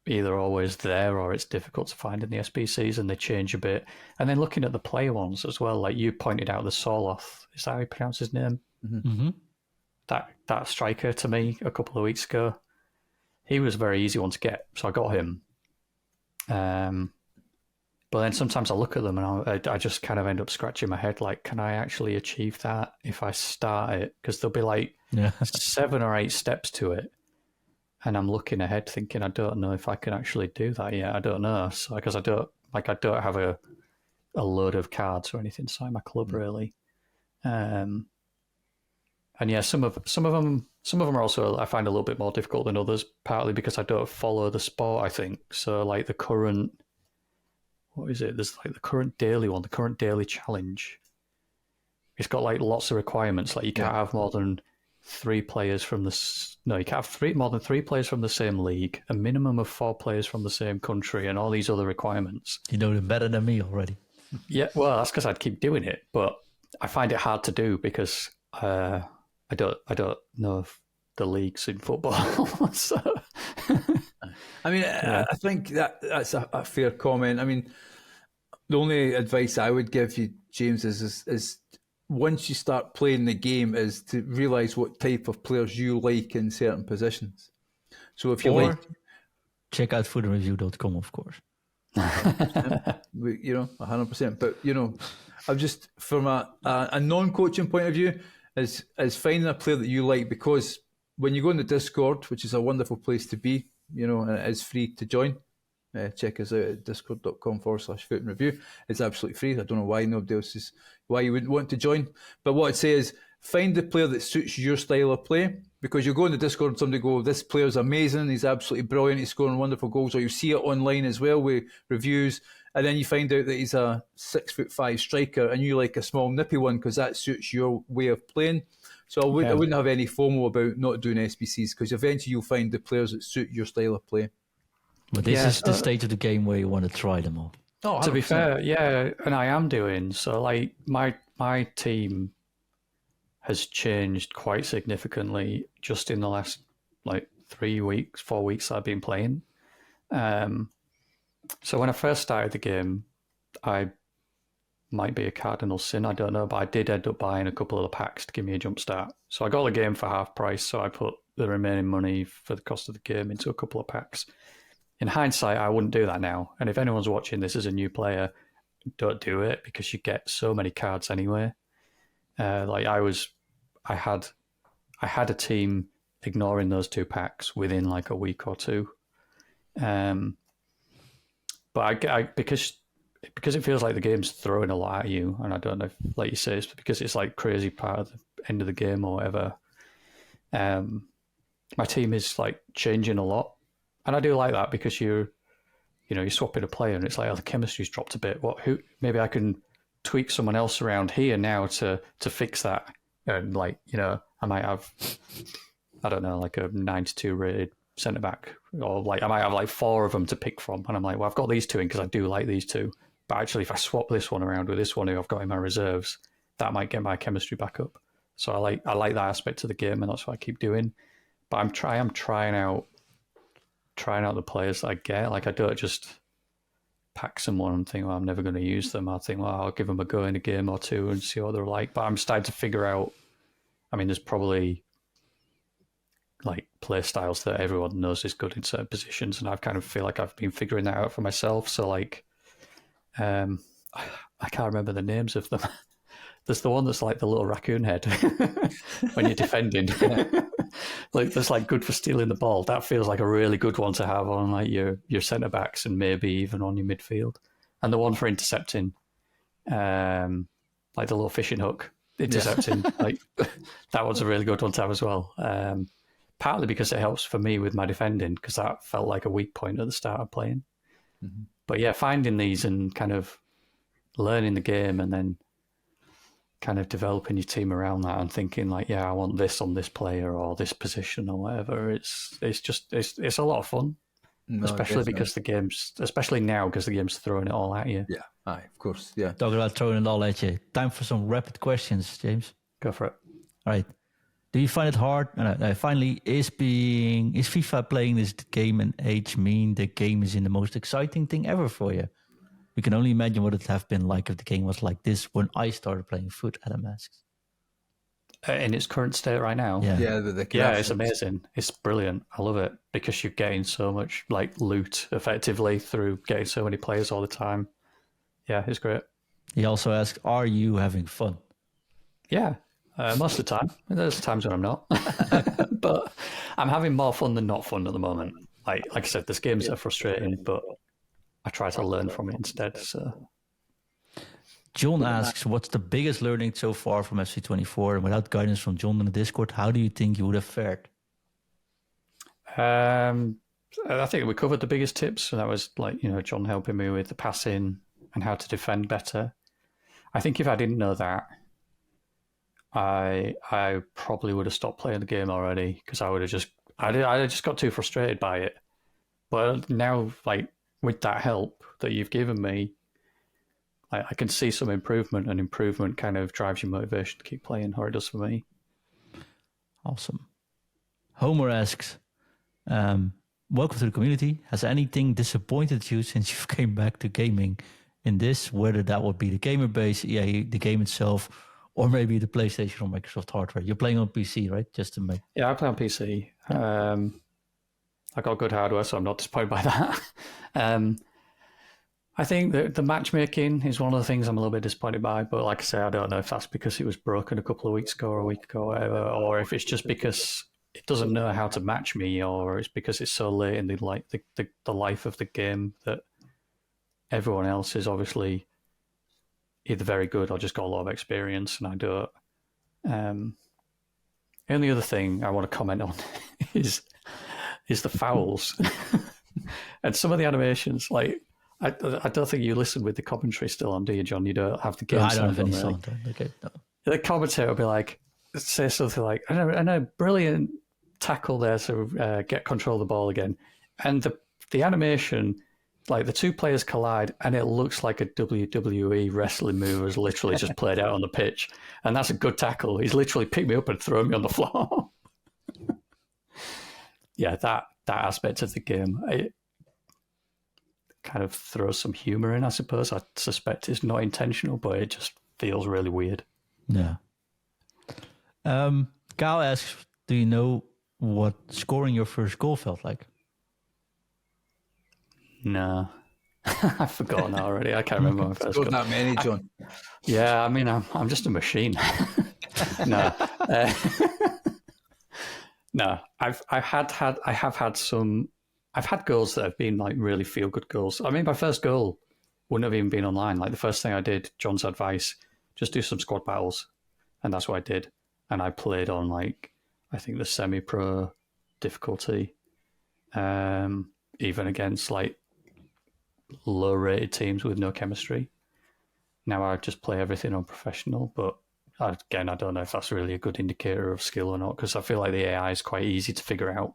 either always there, or it's difficult to find in the SBCs, and they change a bit. And then looking at the player ones as well, like you pointed out, the Soloth, is that how you pronounce his name? Mm-hmm. That striker to me a couple of weeks ago, he was a very easy one to get, so I got him. But then sometimes I look at them and I just kind of end up scratching my head, like, can I actually achieve that if I start it? Because there'll be like 7 or 8 steps to it. And I'm looking ahead thinking, I don't know if I can actually do that yet. I don't know. So, because I don't have a load of cards or anything inside my club, really. And yeah, some of them are also, I find, a little bit more difficult than others, partly because I don't follow the sport, I think. So like the current, what is it? There's like the current daily one, the current daily challenge. It's got like lots of requirements. Like you can't have more than 3 players from you can't have more than 3 players from the same league, a minimum of 4 players from the same country, and all these other requirements. You know them better than me already. Yeah, well, that's because I'd keep doing it, but I find it hard to do because I don't know the leagues in football. So, I mean, I think that's a fair comment. I mean, the only advice I would give you, James, is once you start playing the game, is to realise what type of players you like in certain positions. So if you check out FUTreview.com, of course. 100%. But I'm just, from a non-coaching point of view, is finding a player that you like, because when you go in the Discord, which is a wonderful place to be, and it is free to join. Check us out at discord.com/FUTreview. It's absolutely free. I don't know why nobody else is, why you wouldn't want to join. But what I'd say is find the player that suits your style of play, because you'll go in the Discord and somebody go, this player's amazing, he's absolutely brilliant, he's scoring wonderful goals, or you see it online as well with reviews, and then you find out that he's a 6'5" striker and you like a small nippy one because that suits your way of playing. So I wouldn't have any FOMO about not doing SBCs, because eventually you'll find the players that suit your style of play. But this is the stage of the game where you want to try them all. Oh, to be fair, yeah, and I am doing. So like my team has changed quite significantly just in the last like 4 weeks I've been playing. So when I first started the game, I might be a cardinal sin, I don't know, but I did end up buying a couple of the packs to give me a jump start. So I got the game for half price, so I put the remaining money for the cost of the game into a couple of packs. In hindsight, I wouldn't do that now. And if anyone's watching this as a new player, don't do it, because you get so many cards anyway. I had a team ignoring those 2 packs within like a week or 2. But I because it feels like the game's throwing a lot at you, and I don't know if, like you say, it's because it's like crazy part of the end of the game or whatever. My team is like changing a lot, and I do like that because you're swapping a player, and it's like, oh, the chemistry's dropped a bit. Maybe I can tweak someone else around here now to fix that, and like I might have, I don't know, like a 92 rated centre back, or like I might have like 4 of them to pick from, and I'm like, well, I've got these 2 in because I do like these 2. But actually, if I swap this one around with this one who I've got in my reserves, that might get my chemistry back up. So I like that aspect of the game, and that's what I keep doing. But I'm trying out the players that I get. Like, I don't just pack someone and think, well, I'm never going to use them. I think, well, I'll give them a go in a game or 2 and see what they're like. But I'm starting to figure out, I mean, there's probably like play styles that everyone knows is good in certain positions, and I kind of feel like I've been figuring that out for myself. So like, I can't remember the names of them. There's the one that's like the little raccoon head when you're defending. Like, that's like good for stealing the ball. That feels like a really good one to have on like your centre backs and maybe even on your midfield. And the one for intercepting, like the little fishing hook intercepting, like that one's a really good one to have as well. Partly because it helps for me with my defending, because that felt like a weak point at the start of playing. Mm-hmm. But yeah, finding these and kind of learning the game and then kind of developing your team around that and thinking like, yeah, I want this on this player or this position or whatever. It's a lot of fun, especially because the game's, especially now because the game's throwing it all at you. Yeah, aye, of course, yeah. Talking about throwing it all at you. Time for some rapid questions, James. Go for it. All right. Do you find it hard? Finally, is FIFA playing this game and age mean the game is in the most exciting thing ever for you? We can only imagine what it would have been like if the game was like this when I started playing FUT, Adam asks. In its current state right now? Yeah, it's amazing. It's brilliant. I love it because you're getting so much like loot effectively through getting so many players all the time. Yeah, it's great. He also asks, are you having fun? Yeah. Most of the time. There's times when I'm not. But I'm having more fun than not fun at the moment. Like I said, this games are frustrating, but I try to learn from it instead. So, John asks, what's the biggest learning so far from FC24? And without guidance from John in the Discord, how do you think you would have fared? I think we covered the biggest tips. So that was like, John helping me with the passing and how to defend better. I think if I didn't know that, I probably would have stopped playing the game already because I just got too frustrated by it. But now, like, with that help that you've given me, I can see some improvement, and improvement kind of drives your motivation to keep playing, or it does for me. Awesome. Homer asks, welcome to the community. Has anything disappointed you since you came back to gaming in this, whether that would be the gamer base, the game itself, or maybe the PlayStation or Microsoft hardware? You're playing on PC, right? Just to make... Yeah, I play on PC. I got good hardware, so I'm not disappointed by that. I think that the matchmaking is one of the things I'm a little bit disappointed by, but like I say, I don't know if that's because it was broken a couple of weeks ago or a week ago or whatever, or if it's just because it doesn't know how to match me, or it's because it's so late in the life of the game that everyone else is obviously either very good or just got a lot of experience, and I don't. The only other thing I want to comment on is the fouls and some of the animations. Like, I don't think you listen with the commentary still on, do you, John? You don't have the game. No, I don't have any sound. Okay, no. The commentator will be like, say something like, I know, brilliant tackle there to get control of the ball again. And the animation, like the two players collide and it looks like a WWE wrestling move was literally just played out on the pitch. And that's a good tackle. He's literally picked me up and thrown me on the floor. Yeah, that aspect of the game, it kind of throws some humor in, I suppose. I suspect it's not intentional, but it just feels really weird. Yeah. Kyle asks, do you know what scoring your first goal felt like? No. I've forgotten that already. I can't remember my first goal. Not many, John. Yeah, I mean, I'm just a machine. No. No, I have had some. I've had goals that have been like really feel good goals. I mean, my first goal wouldn't have even been online. Like the first thing I did, John's advice, just do some squad battles, and that's what I did. And I played on like I think the semi-pro difficulty, even against like low-rated teams with no chemistry. Now I just play everything on professional, but again, I don't know if that's really a good indicator of skill or not, because I feel like the AI is quite easy to figure out.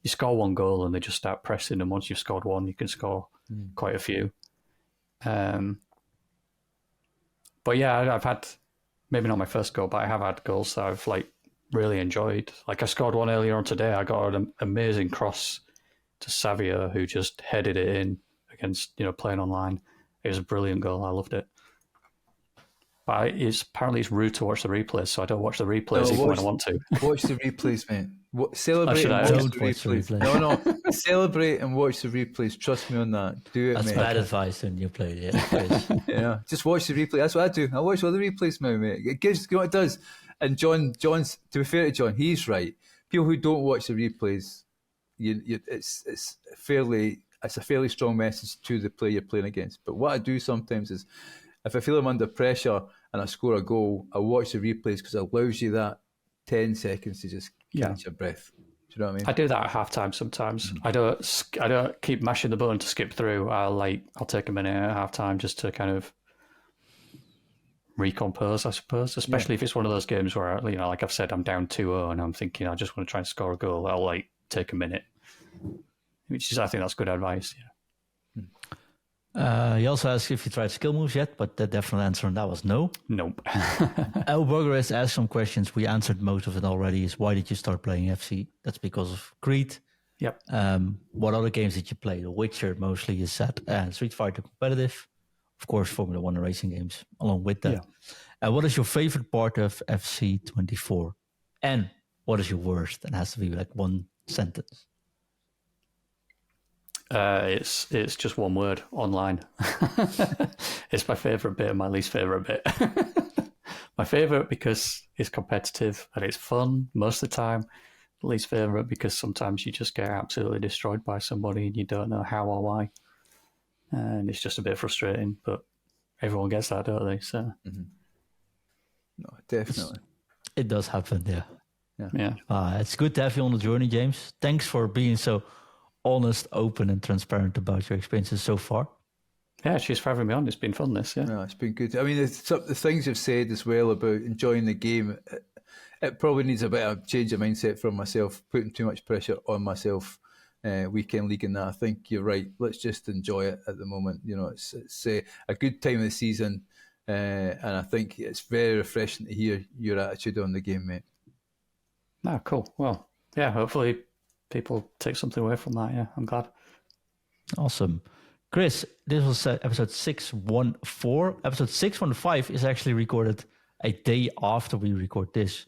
You score one goal and they just start pressing, and once you've scored one, you can score quite a few. But yeah, I've had, maybe not my first goal, but I have had goals that I've like really enjoyed. Like I scored one earlier on today. I got an amazing cross to Savia, who just headed it in against, playing online. It was a brilliant goal. I loved it. But apparently it's rude to watch the replays, so I don't watch the replays even when I want to. Watch the replays, mate. Celebrate and watch the replays. No, celebrate and watch the replays. Trust me on that. Do it, That's mate. bad advice when you play it. Yeah, just watch the replay. That's what I do. I watch all the replays now, mate. It gives, what it does. And John's, to be fair to John, he's right. People who don't watch the replays, it's a fairly strong message to the player you're playing against. But what I do sometimes is, if I feel I'm under pressure and I score a goal, I watch the replays because it allows you that 10 seconds to just catch your breath. Do you know what I mean? I do that at halftime sometimes. I don't keep mashing the button to skip through. I'll take a minute at halftime just to kind of recompose, I suppose. Especially if it's one of those games where, like I've said, I'm down 2-0 and I'm thinking I just want to try and score a goal. I'll take a minute, which is, I think that's good advice. Yeah. He also asked if you tried skill moves yet, but the definite answer on that was no. Nope. El Burger has asked some questions. We answered most of it already. Is why did you start playing FC? That's because of greed. Yep. What other games did you play? The Witcher mostly, you said, and Street Fighter competitive. Of course, Formula 1 racing games along with that. Yeah. What is your favorite part of FC 24? And what is your worst? And it has to be like one sentence. It's just one word: online. It's my favorite bit and my least favorite bit. My favorite because it's competitive and it's fun most of the time. Least favorite because sometimes you just get absolutely destroyed by somebody and you don't know how or why, and it's just a bit frustrating. But everyone gets that, don't they? So, no, definitely, it does happen. Yeah. It's good to have you on the journey, James. Thanks for being so honest, open, and transparent about your experiences so far. Yeah, cheers for having me on. It's been fun, this. No, it's been good. I mean, the things you've said as well about enjoying the game, it probably needs a bit of change of mindset from myself, putting too much pressure on myself, weekend league and that. I think you're right. Let's just enjoy it at the moment. It's a good time of the season, and I think it's very refreshing to hear your attitude on the game, mate. Ah, cool. Well, yeah, hopefully people take something away from that. Yeah, I'm glad. Awesome. Chris, this was episode 614. Episode 615 is actually recorded a day after we record this,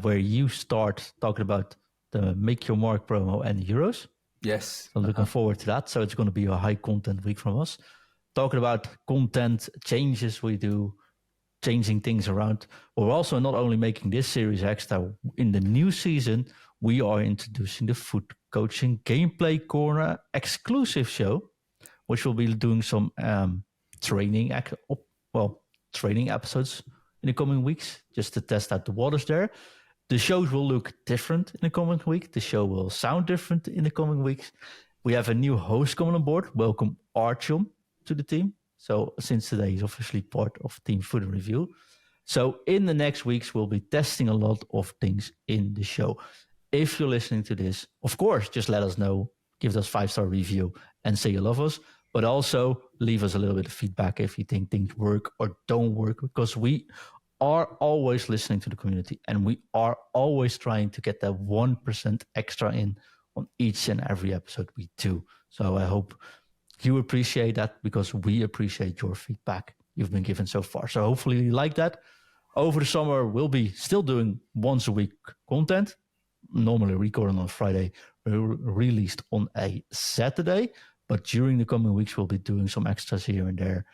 where you start talking about the Make Your Mark promo and Euros. Yes. So looking forward to that. So it's going to be a high content week from us. Talking about content changes we do, changing things around. We're also not only making this series extra, in the new season, we are introducing the FUTCoaching Gameplay Corner exclusive show, which will be doing some training episodes in the coming weeks, just to test out the waters there. The shows will look different in the coming week. The show will sound different in the coming weeks. We have a new host coming on board. Welcome Artyom to the team. So since today, he's officially part of Team FUT and Review. So in the next weeks, we'll be testing a lot of things in the show. If you're listening to this, of course, just let us know, give us 5-star review and say you love us, but also leave us a little bit of feedback if you think things work or don't work, because we are always listening to the community and we are always trying to get that 1% extra in on each and every episode we do. So I hope you appreciate that, because we appreciate your feedback you've been given so far. So hopefully you like that. Over the summer, we'll be still doing once a week content, normally recorded on Friday, released on a Saturday. But during the coming weeks, we'll be doing some extras here and there,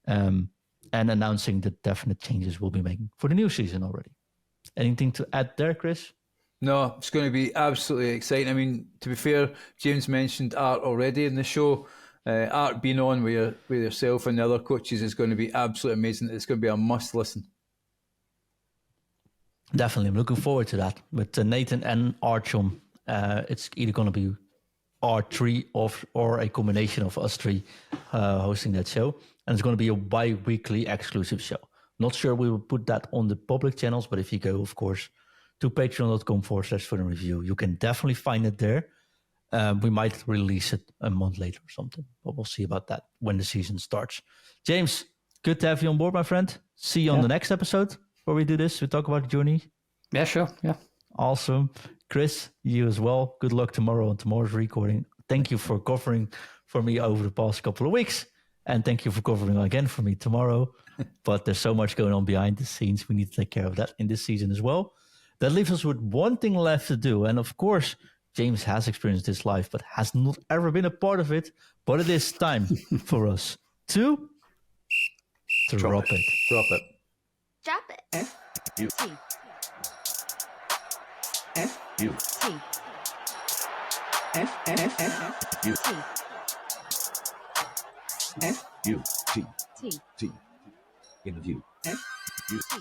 and announcing the definite changes we'll be making for the new season already. Anything to add there, Chris? No, it's going to be absolutely exciting. I mean, to be fair, James mentioned Art already in the show. Art being on with yourself and the other coaches is going to be absolutely amazing. It's going to be a must listen. Definitely. I'm looking forward to that. With Nathan and Archon, it's either going to be our three or a combination of us three hosting that show. And it's going to be a bi-weekly exclusive show. Not sure we will put that on the public channels, but if you go, of course, to patreon.com/FUT-review, you can definitely find it there. We might release it a month later or something, but we'll see about that when the season starts. James, good to have you on board, my friend. See you on the next episode where we do this. We talk about the journey. Yeah, sure. Yeah. Awesome. Chris, you as well. Good luck tomorrow on tomorrow's recording. Thank you for covering for me over the past couple of weeks. And thank you for covering again for me tomorrow. But there's so much going on behind the scenes. We need to take care of that in this season as well. That leaves us with one thing left to do. And of course, James has experienced this life, but has not ever been a part of it. But it is time for us to drop it. Drop it. Drop it. FUT. FUT. FUT. FUT. T. In review. FUT.